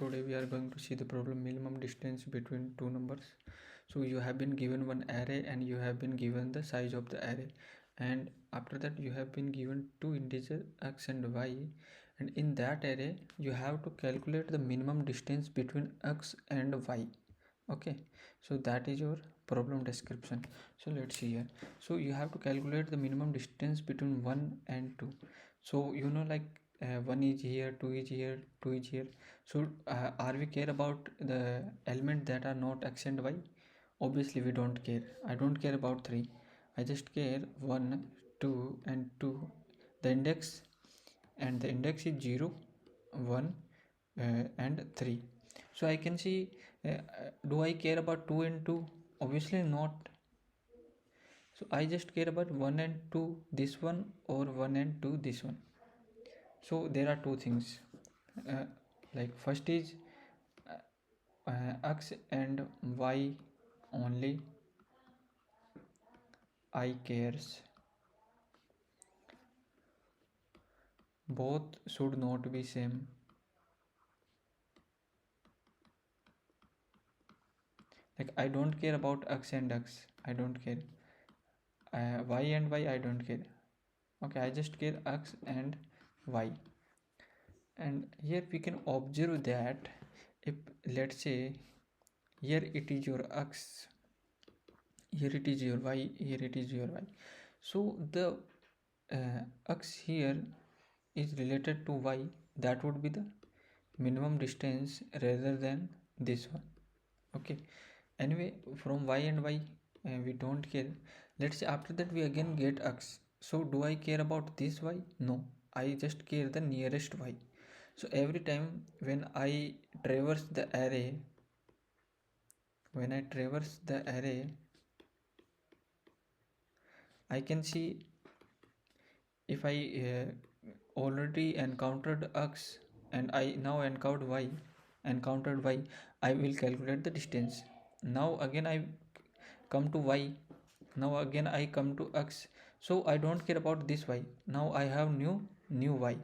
Today we are going to see the problem minimum distance between two numbers. So you have been given one array and you have been given the size of the array, and after that you have been given two integers x and y, and in that array you have to calculate the minimum distance between x and y. Okay, so that is your problem description. So let's see here. So you have to calculate the minimum distance between 1 and 2. So like 1 is here, 2 is here, 2 is here. So are we care about the element that are not x and y? Obviously we don't care. I don't care about 3. I just care 1, 2 and 2. The index is 0, 1 and 3. So I can see, do I care about 2 and 2? Obviously not. So I just care about 1 and 2 this one, or 1 and 2 this one. So there are two things, like first is x and y only I cares. Both should not be same. Like I don't care about x and x, I don't care. Y and y, I don't care. Okay, I just care x and y. And here we can observe that if, let's say, here it is your x, here it is your y, here it is your y. So the x here is related to y, that would be the minimum distance rather than this one. Okay, anyway, from y and y we don't care. Let's say after that we again get x. So do I care about this y? No, I just care the nearest y. So every time when I traverse the array, I can see if I already encountered x and I now encountered y, I will calculate the distance. Now again I come to y, now again I come to x. So I don't care about this y. Now I have new y,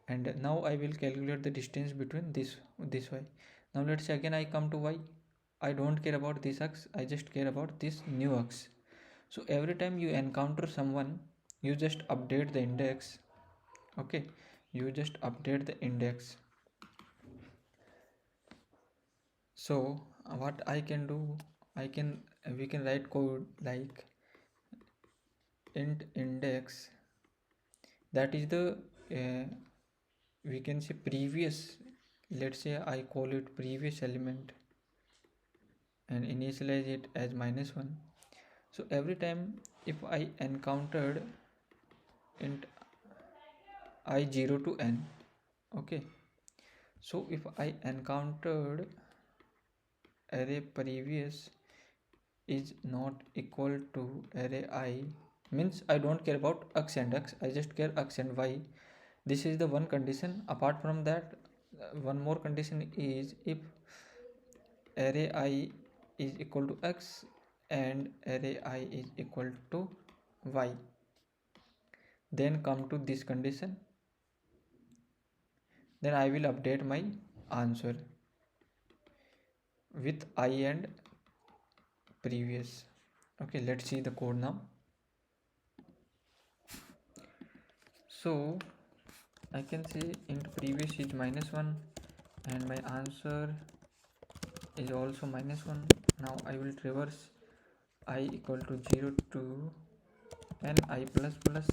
and now I will calculate the distance between this y. Now let's say again I come to y. I don't care about this x, I just care about this new x. So every time you encounter someone, you just update the index. Okay, you just update the index. So what I can do, we can write code like int index, that is the we can say previous, let's say I call it previous element and initialize it as -1. So every time if I encountered int I 0 to n, okay, so if I encountered array previous is not equal to array I, means I don't care about x and x, I just care x and y. This is the one condition. Apart from that, one more condition is if array I is equal to x and array I is equal to y, then come to this condition, then I will update my answer with I and previous. Okay, let's see the code now. So I can say int previous is -1 and my answer is also -1. Now I will traverse I equal to 0 to n I plus plus.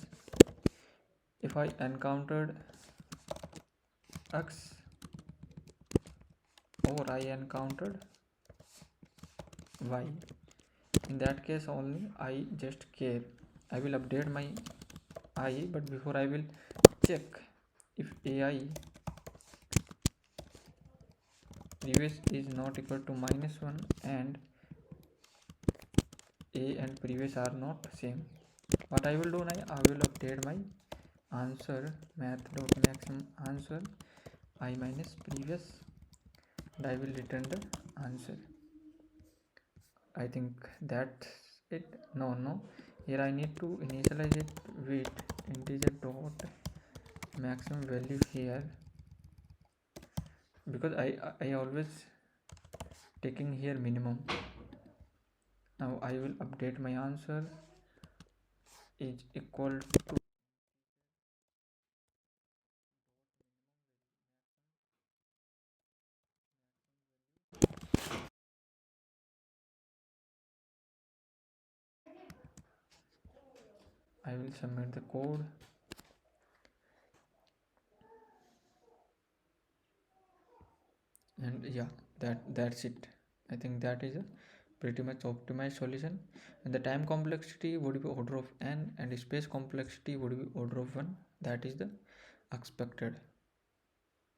If I encountered x or I encountered y, in that case only I just care. I will update my I, but before I will check if ai previous is not equal to -1 and a and previous are not same. What I will do now, I will update my answer math.maximum answer I minus previous, and I will return the answer. I think that's it. No, here I need to initialize it with integer dot maximum value here. because I always taking here minimum. Now I will update my answer is equal to, I will submit the code, and yeah, that's it. I think that is a pretty much optimized solution, and the time complexity would be order of n and space complexity would be order of 1. That is the expected.